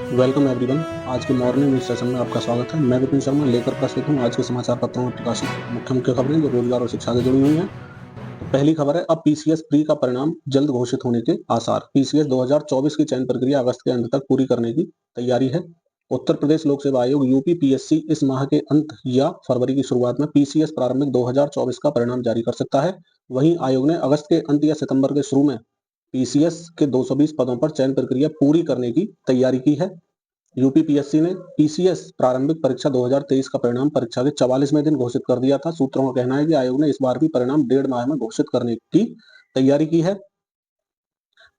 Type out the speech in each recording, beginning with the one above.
Welcome everyone. आज के morning news session में आपका स्वागत है। मैं विपिन शर्मा लेकर प्रस्तुत हूं आज के समाचार पत्रों में प्रकाशित मुख्य मुख्य खबरें जो रोजगार और शिक्षा से जुड़ी हुई हैं। तो पहली खबर है, अब पीसीएस प्री का परिणाम जल्द घोषित होने के आसार। पीसीएस 2024 की चयन प्रक्रिया अगस्त के अंत तक पूरी करने की तैयारी है। उत्तर प्रदेश लोक सेवा आयोग यूपी पीएससी इस माह के अंत या फरवरी की शुरुआत में पीसीएस प्रारंभिक 2024 का परिणाम जारी कर सकता है। वहीं आयोग ने अगस्त के अंत या सितंबर के शुरू में पीसीएस के 220 पदों पर चयन प्रक्रिया पूरी करने की तैयारी की है। यूपीपीएससी ने पीसीएस प्रारंभिक परीक्षा 2023 का परिणाम परीक्षा के 44वें दिन घोषित कर दिया था। सूत्रों का कहना है कि आयोग ने इस बार भी परिणाम 1.5 माह में घोषित करने की तैयारी की है।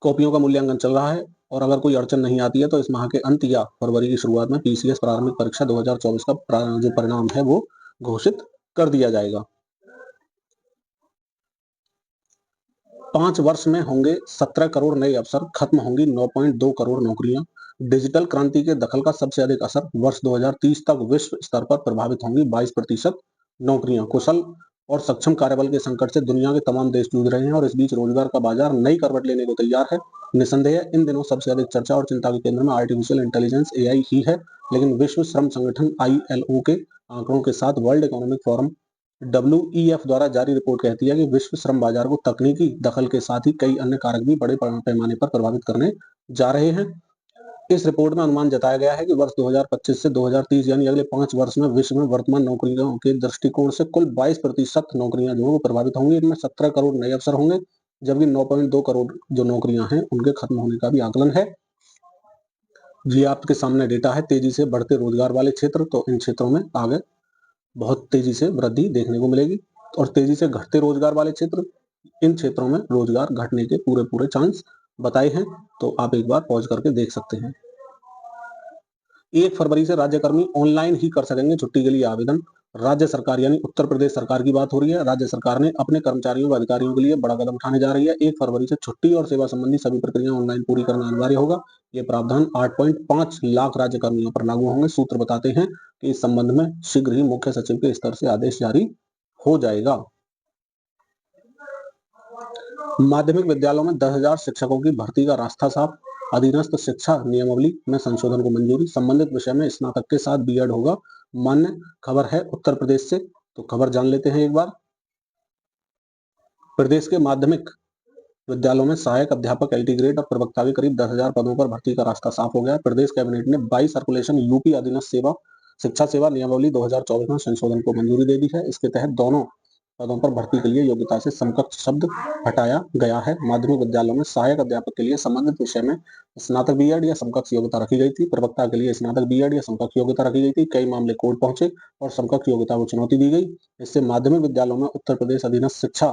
कॉपियों का मूल्यांकन चल रहा है और अगर कोई अड़चन नहीं आती है तो इस माह के अंत या फरवरी की शुरुआत में पीसीएस प्रारंभिक परीक्षा 2024 का जो परिणाम है वो घोषित कर दिया जाएगा। 5 वर्ष में होंगे 17 करोड़ नए अवसर, खत्म होंगी 9.2 करोड़ नौकरियां। डिजिटल क्रांति के दखल का सबसे अधिक असर, वर्ष 2030 तक विश्व स्तर पर प्रभावित होंगी 22% नौकरियां। कुशल और सक्षम कार्यबल के संकट से दुनिया के तमाम देश जूझ रहे हैं और इस बीच रोजगार का बाजार नई करवट लेने को तैयार है। निसंदेह इन दिनों सबसे अधिक चर्चा और चिंता के केंद्र में आर्टिफिशियल इंटेलिजेंस एआई ही है, लेकिन विश्व श्रम संगठन आईएलओ के आंकड़ों के साथ वर्ल्ड इकोनॉमिक फोरम डब्ल्यूईएफ द्वारा जारी रिपोर्ट कहती है कि विश्व श्रम बाजार को तकनीकी दखल के साथ ही कई अन्य कारक भी बड़े पैमाने पर प्रभावित करने जा रहे हैं। इस रिपोर्ट में अनुमान जताया गया है कि वर्ष 2025 से 2030 यानी अगले 5 वर्ष में विश्व में वर्तमान नौकरियों के दृष्टिकोण से कुल 22% नौकरियां जो प्रभावित होंगी। इनमें 17 करोड़ नए अवसर होंगे, जबकि 9.2 करोड़ जो नौकरियां हैं उनके खत्म होने का भी आकलन है। ये आपके सामने डेटा है। तेजी से बढ़ते रोजगार वाले क्षेत्र, तो इन क्षेत्रों में आगे बहुत तेजी से वृद्धि देखने को मिलेगी और तेजी से घटते रोजगार वाले क्षेत्र, इन क्षेत्रों में रोजगार घटने के पूरे पूरे चांस बताए हैं। तो आप एक बार पॉज करके देख सकते हैं। 1 फरवरी से राज्यकर्मी ऑनलाइन ही कर सकेंगे छुट्टी के लिए आवेदन। राज्य सरकार यानी उत्तर प्रदेश सरकार की बात हो रही है। राज्य सरकार ने अपने कर्मचारियों व अधिकारियों के लिए बड़ा कदम उठाने जा रही है। 1 फरवरी से छुट्टी और सेवा संबंधी सभी प्रक्रिया ऑनलाइन पूरी करना अनिवार्य होगा। ये प्रावधान 8.5 लाख राज्यकर्मियों पर लागू होंगे। सूत्र बताते हैं कि इस संबंध में शीघ्र ही मुख्य सचिव के स्तर से आदेश जारी हो जाएगा। माध्यमिक विद्यालयों में 10,000 शिक्षकों की भर्ती का रास्ता साफ। अधीनस्थ शिक्षा नियमावली में संशोधन को मंजूरी। संबंधित विषय में स्नातक के साथ बीएड होगा मान्य। खबर है उत्तर प्रदेश से, तो खबर जान लेते हैं एक बार। प्रदेश के माध्यमिक विद्यालयों में सहायक अध्यापक एलटी ग्रेड और प्रवक्ता के करीब 10,000 पदों पर भर्ती का रास्ता साफ हो गया है। प्रदेश कैबिनेट ने 22 सर्कुलेशन यूपी अधीनस्थ शिक्षा सेवा नियमावली 2024 में संशोधन को मंजूरी दे दी है। इसके तहत दोनों पदों पर भर्ती के लिए योग्यता से समकक्ष शब्द हटाया गया है। माध्यमिक विद्यालयों में सहायक अध्यापक के लिए संबंधित विषय में स्नातक बीएड या समकक्ष योग्यता रखी गई थी। प्रवक्ता के लिए स्नातक बीएड या समकक्ष योग्यता रखी गई थी। कई मामले कोर्ट पहुंचे और समकक्ष योग्यता को चुनौती दी गई। इससे माध्यमिक विद्यालयों में उत्तर प्रदेश अधीनस्थ शिक्षा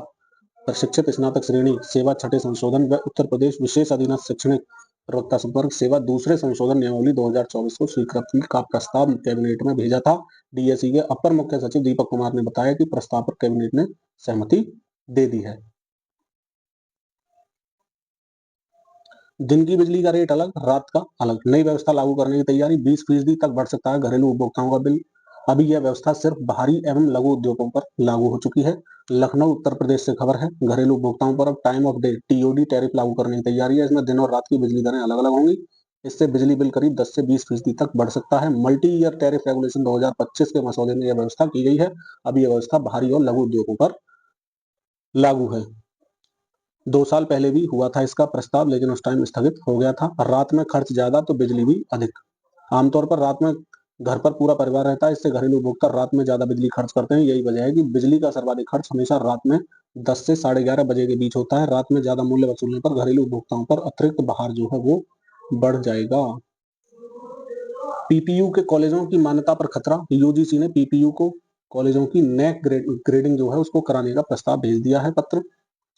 प्रशिक्षित स्नातक श्रेणी सेवा छठे संशोधन व उत्तर प्रदेश विशेष अधीनस्थ शैक्षणिक प्रवक्ता संपर्क सेवा दूसरे संशोधन नियमावली 2024 को स्वीकृति का प्रस्ताव कैबिनेट में भेजा था। डीएसी के अपर मुख्य सचिव दीपक कुमार ने बताया कि प्रस्ताव पर कैबिनेट ने सहमति दे दी है। दिन की बिजली का रेट अलग, रात का अलग। नई व्यवस्था लागू करने की तैयारी। 20% तक बढ़ सकता है घरेलू उपभोक्ताओं का बिल। अभी यह व्यवस्था सिर्फ भारी एवं लघु उद्योगों पर लागू हो चुकी है। लखनऊ उत्तर प्रदेश से खबर है। घरेलू उपभोक्ताओं पर अब time of day TOD tariff लागू करने की तैयारी है। इसमें दिन और रात की बिजली दरें अलग अलग होंगी। इससे बिजली बिल करीब 10 से 20% तक बढ़ सकता है। मल्टी ईयर टैरिफ रेगुलेशन 2025 के मसौदे में यह व्यवस्था की गई है। अब यह व्यवस्था भारी और लघु उद्योगों पर लागू है। 2 साल पहले भी हुआ था इसका प्रस्ताव, लेकिन उस टाइम स्थगित हो गया था। रात में खर्च ज्यादा तो बिजली भी अधिक। आमतौर पर रात में घर पर पूरा परिवार रहता है, इससे घरेलू उपभोक्ता रात में ज्यादा बिजली खर्च करते हैं। यही वजह है कि बिजली का सर्वाधिक खर्च हमेशा रात में 10 से 11:30 बजे के बीच होता है। रात में ज्यादा मूल्य वसूलने पर घरेलू उपभोक्ताओं पर अतिरिक्त भार जो है वो बढ़ जाएगा। पीपीयू के कॉलेजों की मान्यता पर खतरा। यूजीसी ने पीपीयू को कॉलेजों की नैक ग्रेडिंग जो है उसको कराने का प्रस्ताव भेज दिया है पत्र।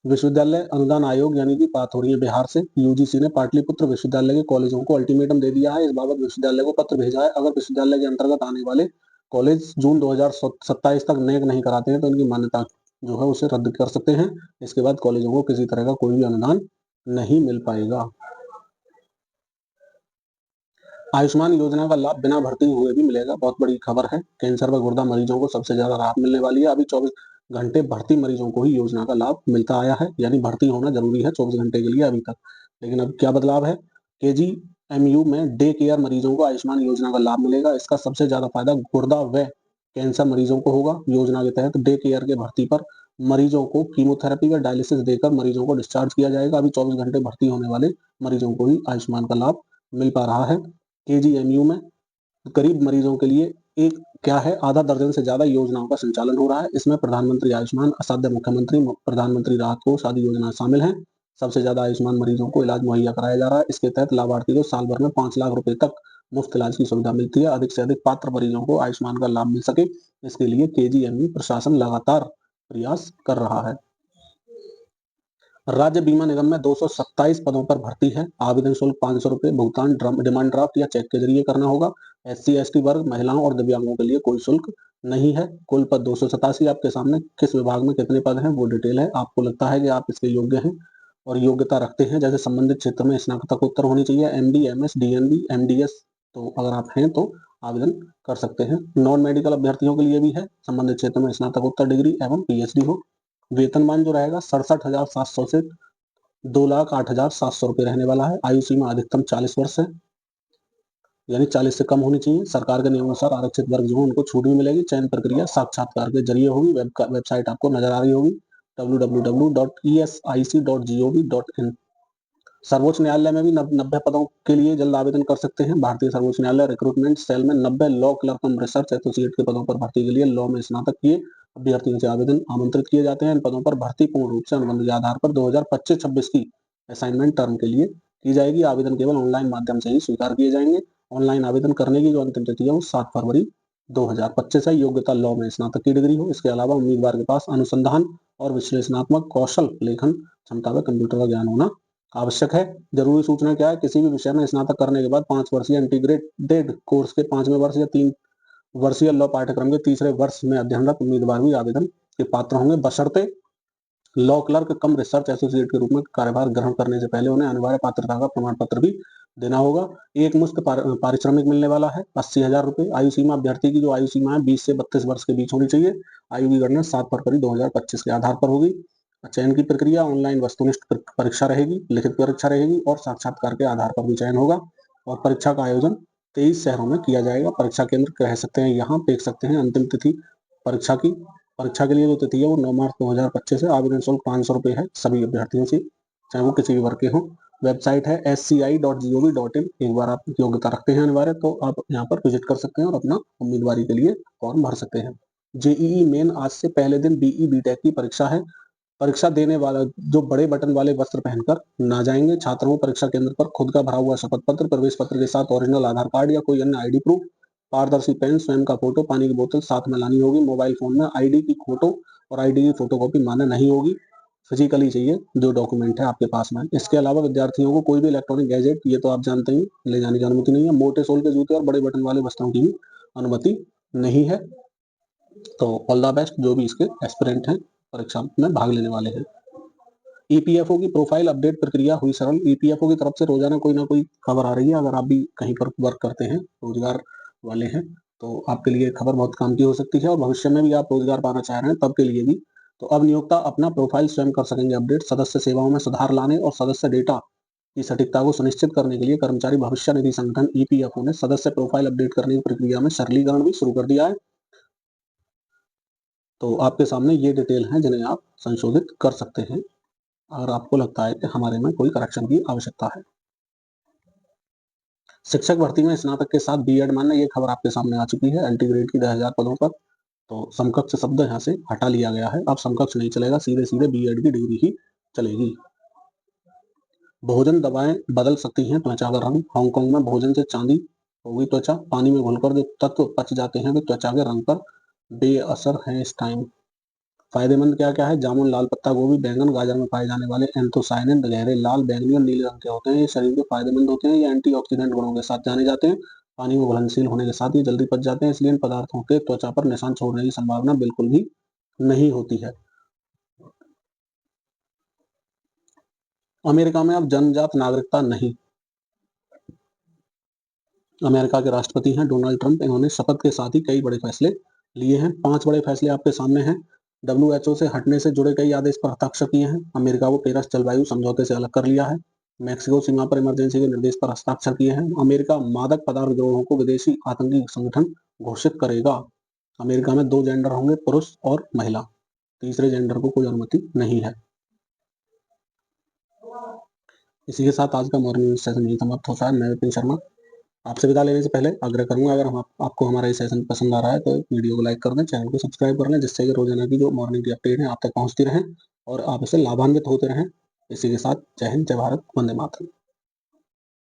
विश्वविद्यालय अनुदान आयोग यानी कि बात हो रही है बिहार से, यूजीसी ने पाटलिपुत्र विश्वविद्यालय के कॉलेजों को अल्टीमेटम दे दिया है। इस बाबत विश्वविद्यालय को पत्र भेजा है। अगर विश्वविद्यालय के अंतर्गत आने वाले कॉलेज जून 2027 तक नैक नहीं कराते हैं तो उनकी मान्यता जो है उसे रद्द कर सकते हैं। इसके बाद कॉलेजों को किसी तरह का कोई भी अनुदान नहीं मिल पाएगा। आयुष्मान योजना का लाभ बिना भर्ती हुए भी मिलेगा, बहुत बड़ी खबर है। कैंसर व गुर्दा मरीजों को सबसे ज्यादा राहत मिलने वाली है। अभी 24 घंटे भर्ती मरीजों को ही योजना का लाभ मिलता आया है, यानी भर्ती होना जरूरी है 24 घंटे के लिए अभी तक। लेकिन अब क्या बदलाव है? केजी एमयू में डे केयर मरीजों को आयुष्मान योजना का लाभ मिलेगा। इसका सबसे ज्यादा फायदा गुर्दा व कैंसर मरीजों को होगा। योजना के तहत डे केयर के भर्ती पर मरीजों को कीमोथेरेपी व डायलिसिस देकर मरीजों को डिस्चार्ज किया जाएगा। अभी 24 घंटे भर्ती होने वाले मरीजों को ही आयुष्मान का लाभ मिल पा रहा है। केजीएमयू में गरीब मरीजों के लिए एक क्या है, आधा दर्जन से ज्यादा योजनाओं का संचालन हो रहा है। इसमें प्रधानमंत्री आयुष्मान, असाध्य मुख्यमंत्री प्रधानमंत्री राहत कोष आदि योजनाएं शामिल हैं। सबसे ज्यादा आयुष्मान मरीजों को इलाज मुहैया कराया जा रहा है। इसके तहत लाभार्थी को साल भर में 5 लाख रुपए तक मुफ्त इलाज की सुविधा मिलती है। अधिक से अधिक पात्र मरीजों को आयुष्मान का लाभ मिल सके, इसके लिए केजीएमयू प्रशासन लगातार प्रयास कर रहा है। राज्य बीमा निगम में 227 पदों पर भर्ती है। आवेदन शुल्क 500 रुपए, भुगतान डिमांड ड्राफ्ट या चेक के जरिए करना होगा। SC/ST वर्ग, महिलाओं और दिव्यांगों के लिए कोई शुल्क नहीं है। कुल पद 287। आपके सामने किस विभाग में कितने पद हैं वो डिटेल है। आपको लगता है कि आप इसके योग्य हैं और योग्यता रखते हैं, जैसे संबंधित क्षेत्र में स्नातकोत्तर होनी चाहिए, MD, MS, DNB, MDS, तो अगर आप हैं तो आवेदन कर सकते हैं। नॉन मेडिकल अभ्यर्थियों के लिए भी है, संबंधित क्षेत्र में स्नातकोत्तर डिग्री एवं PhD हो। वेतनमान जो रहेगा 67,700 से 2,08,700 रुपए रहने वाला है। आयु सीमा अधिकतम 40 वर्ष है, यानी 40 से कम होनी चाहिए। सरकार के नियमानुसार आरक्षित वर्ग जो है उनको छूट भी मिलेगी। चयन प्रक्रिया साक्षात्कार के जरिए होगी। वेबसाइट आपको नजर आ रही होगी, www.esic.gov.in। सर्वोच्च न्यायालय में भी 90 पदों के लिए जल्द आवेदन कर सकते हैं। भारतीय सर्वोच्च न्यायालय रिक्रूटमेंट सेल में 90 लॉ क्लर्क कम रिसर्च एसोसिएट के पदों पर भर्ती के लिए लॉ में स्नातक किए अभ्यर्थियों से आवेदन आमंत्रित किए जाते हैं। इन पदों पर भर्ती पूर्ण रूप से अनुबंध के आधार पर 2025-26 की असाइनमेंट टर्म के लिए की जाएगी। आवेदन केवल ऑनलाइन माध्यम से ही स्वीकार किए जाएंगे। ऑनलाइन आवेदन करने की जो अंतिम तिथि है वो 7 फरवरी 2025 है। योग्यता लॉ में स्नातक की डिग्री हो। इसके अलावा उम्मीदवार के पास अनुसंधान और विश्लेषणात्मक कौशल, लेखन क्षमता व कंप्यूटर का ज्ञान होना आवश्यक है। जरूरी सूचना क्या है, किसी भी विषय में स्नातक करने के बाद 5 वर्षीय इंटीग्रेटेड कोर्स के 5वें वर्ष या 3 वर्षीय लॉ पाठ्यक्रम के तीसरे वर्ष में अध्ययनरत उम्मीदवार भी आवेदन के पात्र होंगे, बशर्ते लॉ क्लर्क कम रिसर्च एसोसिएट के रूप में कार्यभार ग्रहण करने से पहले उन्हें अनिवार्य पात्रता का प्रमाण पत्र भी देना होगा। एक मुश्त पारिश्रमिक मिलने वाला है 80,000 रुपए। आयु सीमा, अभ्यर्थी की जो आयु सीमा है 20 से 32 वर्ष के बीच होनी चाहिए। आयु की गणना 7 फरवरी 2025 के आधार पर होगी। चयन की प्रक्रिया ऑनलाइन वस्तुनिष्ठ परीक्षा रहेगी, लिखित परीक्षा रहेगी और साक्षात्कार के आधार पर भी चयन होगा। और परीक्षा का आयोजन 23 शहरों में किया जाएगा। परीक्षा केंद्र कह सकते हैं, यहाँ देख सकते हैं अंतिम तिथि परीक्षा की। परीक्षा के लिए जो तिथि है वो 9 मार्च 2025 है। आवेदन शुल्क 500 रुपए है सभी अभ्यर्थियों से, चाहे वो किसी भी वर्ग के हों। वेबसाइट है sci.gov.in। एक बार आप योग्यता रखते हैं अनिवार्य तो आप यहाँ पर विजिट कर सकते हैं और अपना उम्मीदवारी के लिए फॉर्म भर सकते हैं। जेईई मेन आज से पहले दिन BE BTech की परीक्षा है। परीक्षा देने वाला जो बड़े बटन वाले वस्त्र पहनकर ना जाएंगे। छात्रों को परीक्षा केंद्र पर खुद का भरा हुआ शपथ पत्र, प्रवेश पत्र के साथ ओरिजिनल आधार कार्ड या कोई अन्य ID प्रूफ, पारदर्शी पेन, स्वयं का फोटो, पानी की बोतल साथ में लानी होगी। मोबाइल फोन में ID की फोटो और ID की फोटोकॉपी मान्य नहीं होगी। फिजिकली चाहिए जो डॉक्यूमेंट है आपके पास में। इसके अलावा विद्यार्थियों को कोई भी इलेक्ट्रॉनिक गैजेट, ये तो आप जानते हैं, ले जाने की अनुमति नहीं है। मोटे सोल के जूते और बड़े बटन वाले वस्त्रों की भी अनुमति नहीं है। तो ऑल द बेस्ट जो भी इसके एस्पिरेंट हैं, परीक्षा में भाग लेने वाले हैं। EPFO की प्रोफाइल अपडेट प्रक्रिया हुई सरल। EPFO की तरफ से रोजाना कोई ना कोई खबर आ रही है। अगर आप भी कहीं पर वर्क करते हैं, रोजगार वाले हैं, तो आपके लिए खबर बहुत काम की हो सकती है। और भविष्य में भी आप रोजगार पाना चाह रहे हैं तब के लिए भी। तो अब नियोक्ता अपना प्रोफाइल स्वयं कर सकेंगे अपडेट। सदस्य सेवाओं में सुधार लाने और सदस्य डेटा की सटीकता को सुनिश्चित करने के लिए कर्मचारी भविष्य निधि संगठन EPFO ने सदस्य प्रोफाइल अपडेट करने की प्रक्रिया में सरलीकरण भी शुरू कर दिया है। तो आपके सामने ये डिटेल है जिन्हें आप संशोधित कर सकते हैं अगर आपको लगता है कि हमारे में कोई करेक्शन की आवश्यकता है। शिक्षक भर्ती में स्नातक के साथ B.Ed मान्य, ये खबर आपके सामने आ चुकी है। LT ग्रेड की 10,000 पदों पर तो समकक्ष शब्द यहाँ से हटा लिया गया है। अब समकक्ष नहीं चलेगा, सीधे सीधे B.Ed की डिग्री ही चलेगी। भोजन दवाएं बदल सकती हैं त्वचा का रंग। हांगकांग में भोजन से चांदी होगी त्वचा। पानी में घुलकर जो तत्व पच जाते हैं वे त्वचा के रंग पर बेअसर हैं इस टाइम। फायदेमंद क्या क्या है, जामुन, लाल पत्ता गोभी, बैंगन, गाजर में पाए जाने वाले एंथोसायनिन गहरे लाल, बैंगनी और नीले रंग के होते हैं। ये शरीर के फायदेमंद होते हैं। ये एंटीऑक्सीडेंट गुणों के साथ जाने जाते हैं। पानी में घुलनशील होने के साथ ये जल्दी पच जाते हैं, इसलिए इन पदार्थों के त्वचा पर निशान छोड़ने की संभावना बिल्कुल भी नहीं होती है। अमेरिका में अब जन्मजात नागरिकता नहीं। अमेरिका के राष्ट्रपति हैं डोनाल्ड ट्रंप। इन्होंने शपथ के साथ ही कई बड़े फैसले लिए हैं। 5 बड़े फैसले आपके सामने हैं। WHO से हटने से जुड़े कई आदेश पर हस्ताक्षर किए हैं। अमेरिका को पेरिस जलवायु समझौते से अलग कर लिया है। मैक्सिको सीमा पर इमरजेंसी के निर्देश पर हस्ताक्षर किए हैं। अमेरिका मादक पदार्थ गिरोहों को विदेशी आतंकी संगठन घोषित करेगा। अमेरिका में 2 जेंडर होंगे, पुरुष और महिला, तीसरे जेंडर को कोई अनुमति नहीं है। इसी के साथ आज का मॉर्निंग सेशन यही समाप्त होता है। मैं विपिन शर्मा आपसे विदा लेने से पहले आग्रह करूंगा, अगर आपको हमारा ये सेशन पसंद आ रहा है तो वीडियो को लाइक कर दें, चैनल को सब्सक्राइब कर लें, जिससे कि रोजाना की जो मॉर्निंग की अपडेट है आप तक पहुंचती रहें और आप इससे लाभान्वित होते रहें। इसी के साथ जय हिंद, जय भारत, वंदे मातरम।